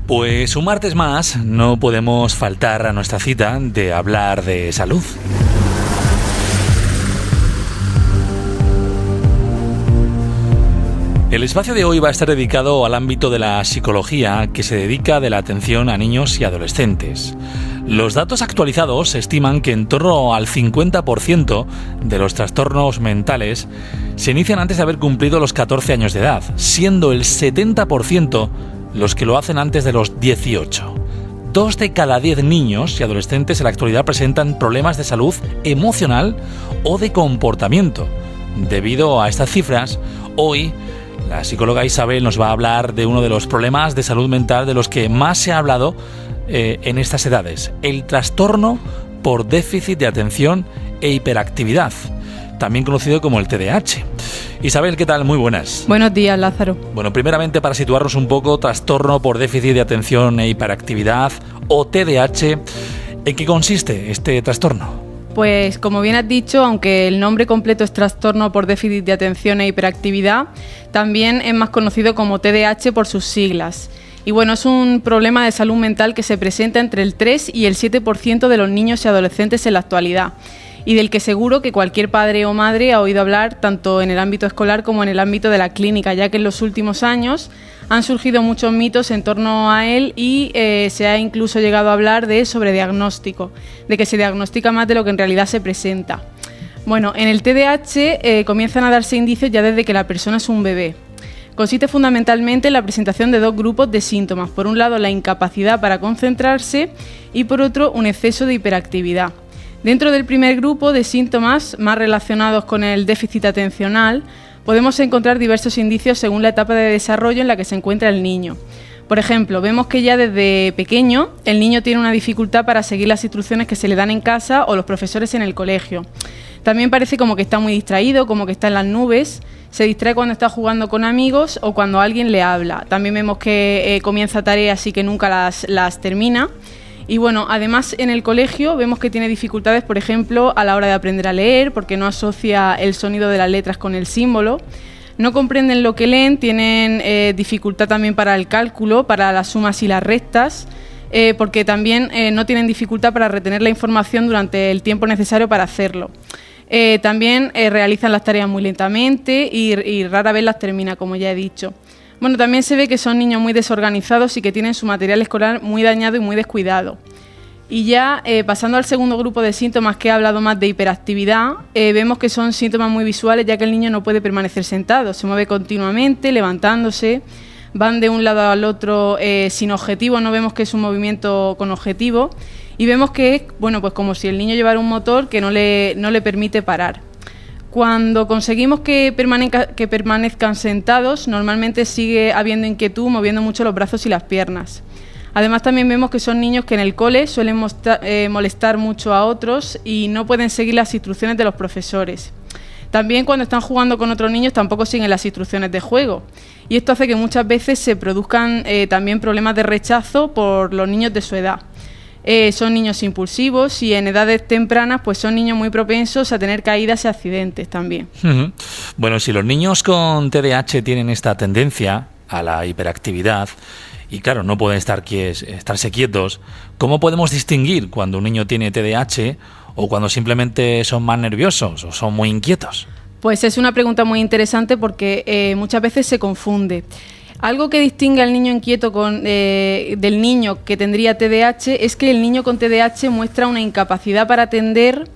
Pues un martes más no podemos faltar a nuestra cita de hablar de salud. El espacio de hoy va a estar dedicado al ámbito de la psicología, que se dedica de la atención a niños y adolescentes. Los datos actualizados estiman que en torno al 50% de los trastornos mentales se inician antes de haber cumplido los 14 años de edad, siendo el 70% los que lo hacen antes de los 18. 2 de cada 10 niños y adolescentes en la actualidad presentan problemas de salud emocional o de comportamiento. Debido a estas cifras, hoy la psicóloga Isabel nos va a hablar de uno de los problemas de salud mental de los que más se ha hablado en estas edades: el trastorno por déficit de atención e hiperactividad, también conocido como el TDAH. Isabel, ¿qué tal? Muy buenas. Buenos días, Lázaro. Bueno, primeramente, para situarnos un poco, trastorno por déficit de atención e hiperactividad, o TDAH, ¿en qué consiste este trastorno? Pues como bien has dicho, aunque el nombre completo es trastorno por déficit de atención e hiperactividad, también es más conocido como TDAH por sus siglas. Y bueno, es un problema de salud mental que se presenta entre el 3 y el 7% de los niños y adolescentes en la actualidad, y del que seguro que cualquier padre o madre ha oído hablar tanto en el ámbito escolar como en el ámbito de la clínica, ya que en los últimos años han surgido muchos mitos en torno a él y se ha incluso llegado a hablar de sobrediagnóstico, de que se diagnostica más de lo que en realidad se presenta. Bueno, en el TDAH comienzan a darse indicios ya desde que la persona es un bebé. Consiste fundamentalmente en la presentación de 2 grupos de síntomas. Por un lado, la incapacidad para concentrarse y por otro, un exceso de hiperactividad. Dentro del primer grupo de síntomas, más relacionados con el déficit atencional, podemos encontrar diversos indicios según la etapa de desarrollo en la que se encuentra el niño. Por ejemplo, vemos que ya desde pequeño el niño tiene una dificultad para seguir las instrucciones que se le dan en casa o los profesores en el colegio. También parece como que está muy distraído, como que está en las nubes, se distrae cuando está jugando con amigos o cuando alguien le habla. También vemos que comienza tareas y que nunca las termina. Y bueno, además en el colegio vemos que tiene dificultades, por ejemplo, a la hora de aprender a leer, porque no asocia el sonido de las letras con el símbolo. No comprenden lo que leen, tienen dificultad también para el cálculo, para las sumas y las restas, porque también no tienen dificultad para retener la información durante el tiempo necesario para hacerlo. También realizan las tareas muy lentamente y rara vez las termina, como ya he dicho. Bueno, también se ve que son niños muy desorganizados y que tienen su material escolar muy dañado y muy descuidado. Y ya pasando al segundo grupo de síntomas, que he hablado más de hiperactividad, vemos que son síntomas muy visuales, ya que el niño no puede permanecer sentado, se mueve continuamente, levantándose, van de un lado al otro sin objetivo, no vemos que es un movimiento con objetivo, y vemos que es, bueno, pues como si el niño llevara un motor que no le permite parar. Cuando conseguimos que permanezcan sentados, normalmente sigue habiendo inquietud, moviendo mucho los brazos y las piernas. Además, también vemos que son niños que en el cole suelen molestar mucho a otros y no pueden seguir las instrucciones de los profesores. También cuando están jugando con otros niños tampoco siguen las instrucciones de juego. Y esto hace que muchas veces se produzcan también problemas de rechazo por los niños de su edad. Son niños impulsivos y en edades tempranas pues son niños muy propensos a tener caídas y accidentes también. Uh-huh. Bueno, si los niños con TDAH tienen esta tendencia a la hiperactividad y claro, no pueden estarse quietos, ¿cómo podemos distinguir cuando un niño tiene TDAH o cuando simplemente son más nerviosos o son muy inquietos? Pues es una pregunta muy interesante porque muchas veces se confunde. Algo que distingue al niño inquieto del niño que tendría TDAH es que el niño con TDAH muestra una incapacidad para atender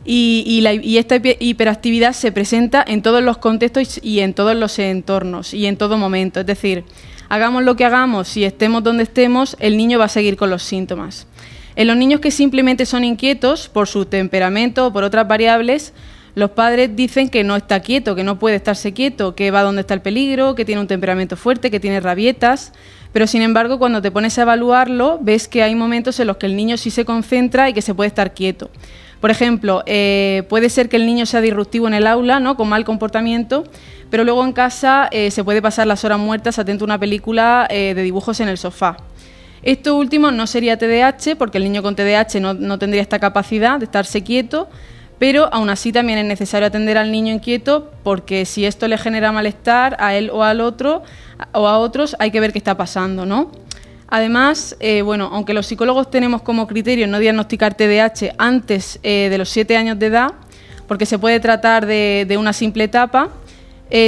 y esta hiperactividad se presenta en todos los contextos y en todos los entornos y en todo momento. Es decir, hagamos lo que hagamos y estemos donde estemos, el niño va a seguir con los síntomas. En los niños que simplemente son inquietos por su temperamento o por otras variables, los padres dicen que no está quieto, que no puede estarse quieto, que va donde está el peligro, que tiene un temperamento fuerte, que tiene rabietas, pero sin embargo cuando te pones a evaluarlo ves que hay momentos en los que el niño sí se concentra y que se puede estar quieto. Por ejemplo, puede ser que el niño sea disruptivo en el aula, ¿no?, con mal comportamiento, pero luego en casa se puede pasar las horas muertas atento a una película de dibujos en el sofá. Esto último no sería TDAH, porque el niño con TDAH no tendría esta capacidad de estarse quieto, pero aún así también es necesario atender al niño inquieto, porque si esto le genera malestar a él o al otro o a otros, hay que ver qué está pasando, ¿no? Además, aunque los psicólogos tenemos como criterio no diagnosticar TDAH antes de los 7 años de edad, porque se puede tratar de una simple etapa,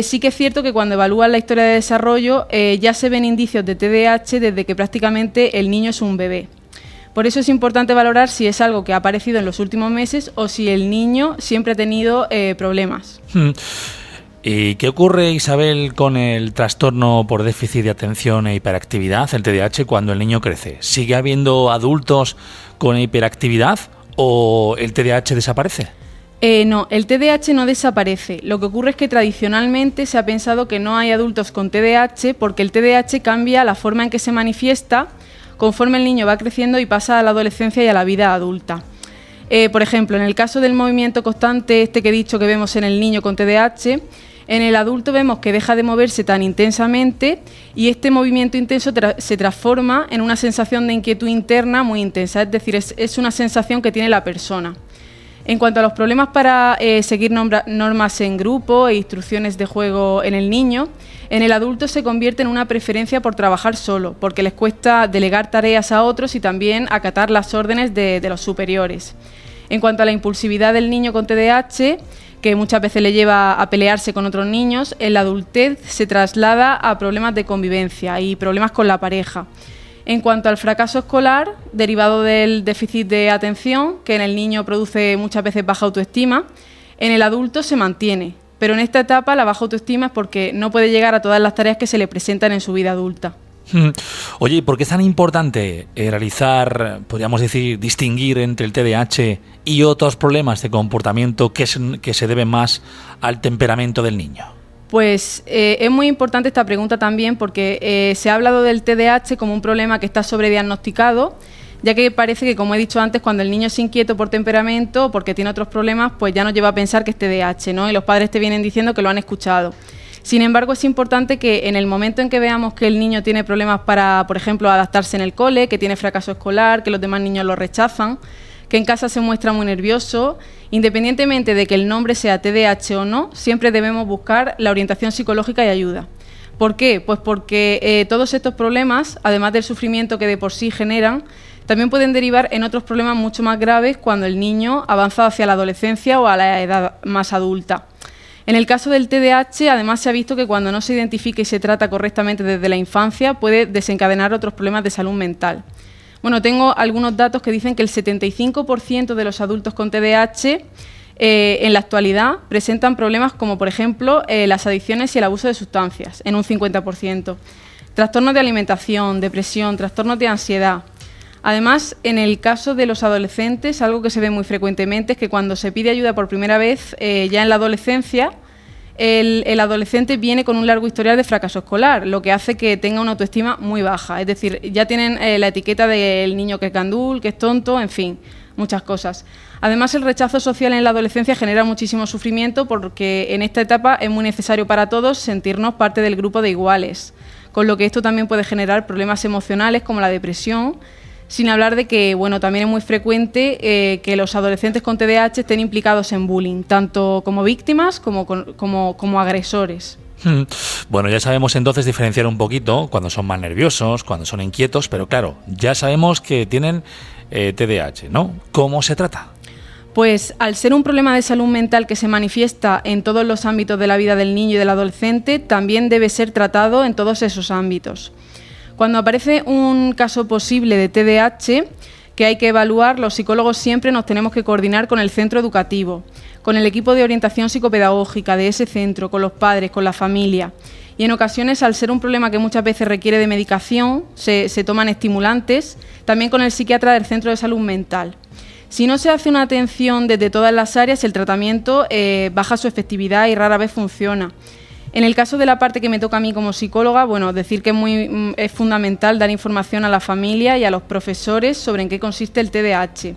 sí que es cierto que cuando evalúan la historia de desarrollo ya se ven indicios de TDAH desde que prácticamente el niño es un bebé. Por eso es importante valorar si es algo que ha aparecido en los últimos meses o si el niño siempre ha tenido problemas. ¿Y qué ocurre, Isabel, con el trastorno por déficit de atención e hiperactividad, el TDAH, cuando el niño crece? ¿Sigue habiendo adultos con hiperactividad o el TDAH desaparece? No, el TDAH no desaparece. Lo que ocurre es que tradicionalmente se ha pensado que no hay adultos con TDAH porque el TDAH cambia la forma en que se manifiesta conforme el niño va creciendo y pasa a la adolescencia y a la vida adulta. Por ejemplo, en el caso del movimiento constante que he dicho que vemos en el niño con TDAH, en el adulto vemos que deja de moverse tan intensamente y este movimiento intenso se transforma en una sensación de inquietud interna muy intensa, es decir, es una sensación que tiene la persona. En cuanto a los problemas para seguir normas en grupo e instrucciones de juego en el niño, en el adulto se convierte en una preferencia por trabajar solo, porque les cuesta delegar tareas a otros y también acatar las órdenes de los superiores. En cuanto a la impulsividad del niño con TDAH, que muchas veces le lleva a pelearse con otros niños, en la adultez se traslada a problemas de convivencia y problemas con la pareja. En cuanto al fracaso escolar, derivado del déficit de atención, que en el niño produce muchas veces baja autoestima, en el adulto se mantiene, pero en esta etapa la baja autoestima es porque no puede llegar a todas las tareas que se le presentan en su vida adulta. Oye, ¿y por qué es tan importante realizar, podríamos decir, distinguir entre el TDAH y otros problemas de comportamiento que se deben más al temperamento del niño? Pues es muy importante esta pregunta también porque se ha hablado del TDAH como un problema que está sobrediagnosticado, ya que parece que, como he dicho antes, cuando el niño es inquieto por temperamento o porque tiene otros problemas, pues ya nos lleva a pensar que es TDAH, ¿no? Y los padres te vienen diciendo que lo han escuchado. Sin embargo, es importante que en el momento en que veamos que el niño tiene problemas para, por ejemplo, adaptarse en el cole, que tiene fracaso escolar, que los demás niños lo rechazan, que en casa se muestra muy nervioso, independientemente de que el nombre sea TDAH o no, siempre debemos buscar la orientación psicológica y ayuda. ¿Por qué? Pues porque todos estos problemas, además del sufrimiento que de por sí generan, también pueden derivar en otros problemas mucho más graves cuando el niño avanza hacia la adolescencia o a la edad más adulta. En el caso del TDAH, además, se ha visto que cuando no se identifica y se trata correctamente desde la infancia, puede desencadenar otros problemas de salud mental. Bueno, tengo algunos datos que dicen que el 75% de los adultos con TDAH en la actualidad presentan problemas como, por ejemplo, las adicciones y el abuso de sustancias, en un 50%. Trastornos de alimentación, depresión, trastornos de ansiedad. Además, en el caso de los adolescentes, algo que se ve muy frecuentemente es que cuando se pide ayuda por primera vez, ya en la adolescencia, el adolescente viene con un largo historial de fracaso escolar, lo que hace que tenga una autoestima muy baja. Es decir, ya tienen la etiqueta del niño que es gandul, que es tonto, en fin, muchas cosas. Además, el rechazo social en la adolescencia genera muchísimo sufrimiento porque en esta etapa es muy necesario para todos sentirnos parte del grupo de iguales, con lo que esto también puede generar problemas emocionales como la depresión, sin hablar de que, bueno, también es muy frecuente que los adolescentes con TDAH estén implicados en bullying, tanto como víctimas como agresores. Bueno, ya sabemos entonces diferenciar un poquito cuando son más nerviosos, cuando son inquietos, pero claro, ya sabemos que tienen TDAH, ¿no? ¿Cómo se trata? Pues al ser un problema de salud mental que se manifiesta en todos los ámbitos de la vida del niño y del adolescente, también debe ser tratado en todos esos ámbitos. Cuando aparece un caso posible de TDAH que hay que evaluar, los psicólogos siempre nos tenemos que coordinar con el centro educativo, con el equipo de orientación psicopedagógica de ese centro, con los padres, con la familia. Y en ocasiones, al ser un problema que muchas veces requiere de medicación, se toman estimulantes, también con el psiquiatra del centro de salud mental. Si no se hace una atención desde todas las áreas, el tratamiento baja su efectividad y rara vez funciona. En el caso de la parte que me toca a mí como psicóloga, bueno, decir que es fundamental dar información a la familia y a los profesores sobre en qué consiste el TDAH,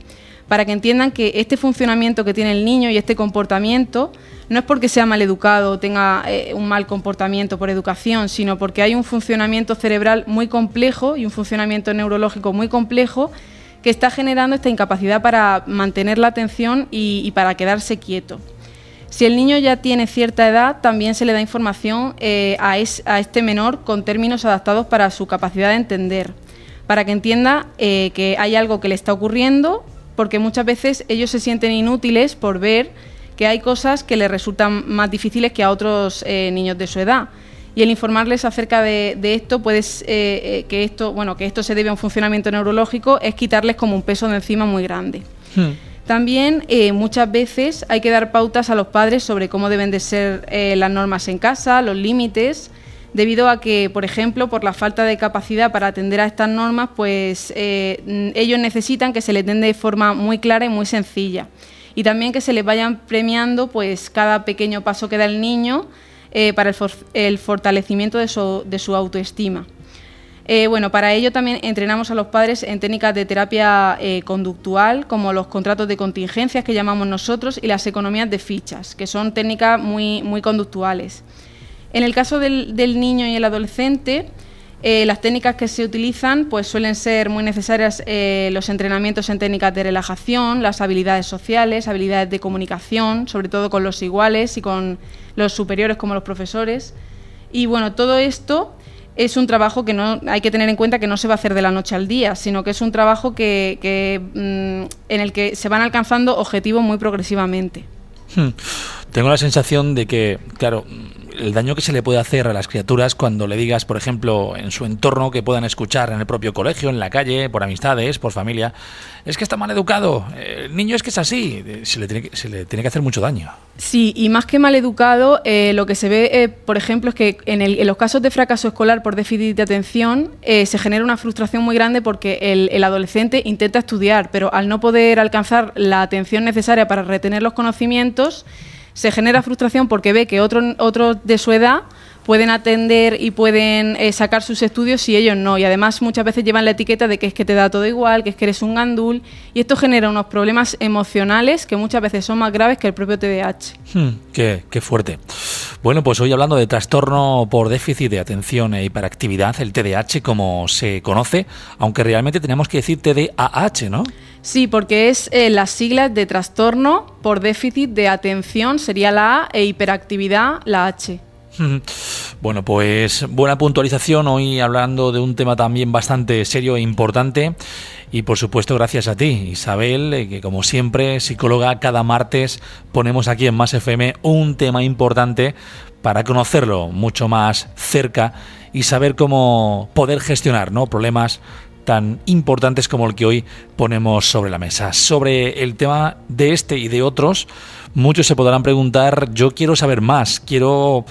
para que entiendan que este funcionamiento que tiene el niño y este comportamiento no es porque sea mal educado o tenga un mal comportamiento por educación, sino porque hay un funcionamiento cerebral muy complejo y un funcionamiento neurológico muy complejo que está generando esta incapacidad para mantener la atención y para quedarse quieto. Si el niño ya tiene cierta edad, también se le da información a este menor con términos adaptados para su capacidad de entender, para que entienda que hay algo que le está ocurriendo, porque muchas veces ellos se sienten inútiles por ver que hay cosas que les resultan más difíciles que a otros niños de su edad. Y el informarles acerca de esto, que esto se debe a un funcionamiento neurológico, es quitarles como un peso de encima muy grande. También muchas veces hay que dar pautas a los padres sobre cómo deben de ser las normas en casa, los límites, debido a que, por ejemplo, por la falta de capacidad para atender a estas normas, pues ellos necesitan que se les den de forma muy clara y muy sencilla. Y también que se les vayan premiando pues cada pequeño paso que da el niño para el fortalecimiento de su autoestima. Para ello también entrenamos a los padres en técnicas de terapia conductual, como los contratos de contingencias que llamamos nosotros y las economías de fichas, que son técnicas muy, muy conductuales. En el caso del niño y el adolescente, las técnicas que se utilizan pues suelen ser muy necesarias los entrenamientos en técnicas de relajación, las habilidades sociales, habilidades de comunicación, sobre todo con los iguales y con los superiores como los profesores. Y bueno, todo esto es un trabajo que no hay que tener en cuenta que no se va a hacer de la noche al día, sino que es un trabajo en el que se van alcanzando objetivos muy progresivamente. Tengo la sensación de que, claro, el daño que se le puede hacer a las criaturas cuando le digas, por ejemplo, en su entorno, que puedan escuchar en el propio colegio, en la calle, por amistades, por familia, es que está mal educado, el niño es que es así, se le tiene que hacer mucho daño. Sí, y más que mal educado, lo que se ve, por ejemplo, es que en los casos de fracaso escolar por déficit de atención se genera una frustración muy grande porque el adolescente intenta estudiar, pero al no poder alcanzar la atención necesaria para retener los conocimientos, se genera frustración porque ve que otros de su edad pueden atender y pueden sacar sus estudios y ellos no. Y además muchas veces llevan la etiqueta de que es que te da todo igual, que es que eres un gandul. Y esto genera unos problemas emocionales que muchas veces son más graves que el propio TDAH. Qué fuerte. Bueno, pues hoy hablando de trastorno por déficit de atención e hiperactividad, el TDAH como se conoce, aunque realmente tenemos que decir TDAH, ¿no? Sí, porque es las siglas de trastorno por déficit de atención, sería la A, e hiperactividad, la H. Bueno, pues buena puntualización hoy hablando de un tema también bastante serio e importante y por supuesto gracias a ti, Isabel, que como siempre, psicóloga, cada martes ponemos aquí en Más FM un tema importante para conocerlo mucho más cerca y saber cómo poder gestionar, ¿no?, problemas tan importantes como el que hoy ponemos sobre la mesa. Sobre el tema de este y de otros, muchos se podrán preguntar, yo quiero saber más, quiero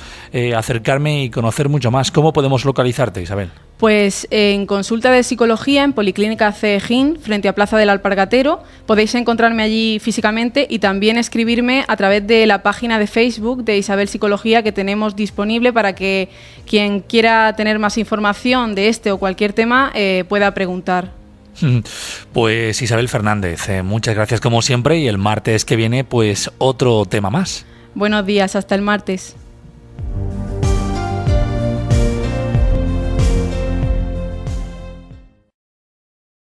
acercarme y conocer mucho más. ¿Cómo podemos localizarte, Isabel? Pues en consulta de psicología en Policlínica CEGIN, frente a Plaza del Alpargatero, podéis encontrarme allí físicamente y también escribirme a través de la página de Facebook de Isabel Psicología que tenemos disponible para que quien quiera tener más información de este o cualquier tema pueda preguntar. Pues Isabel Fernández, muchas gracias como siempre y el martes que viene pues otro tema más. Buenos días, hasta el martes.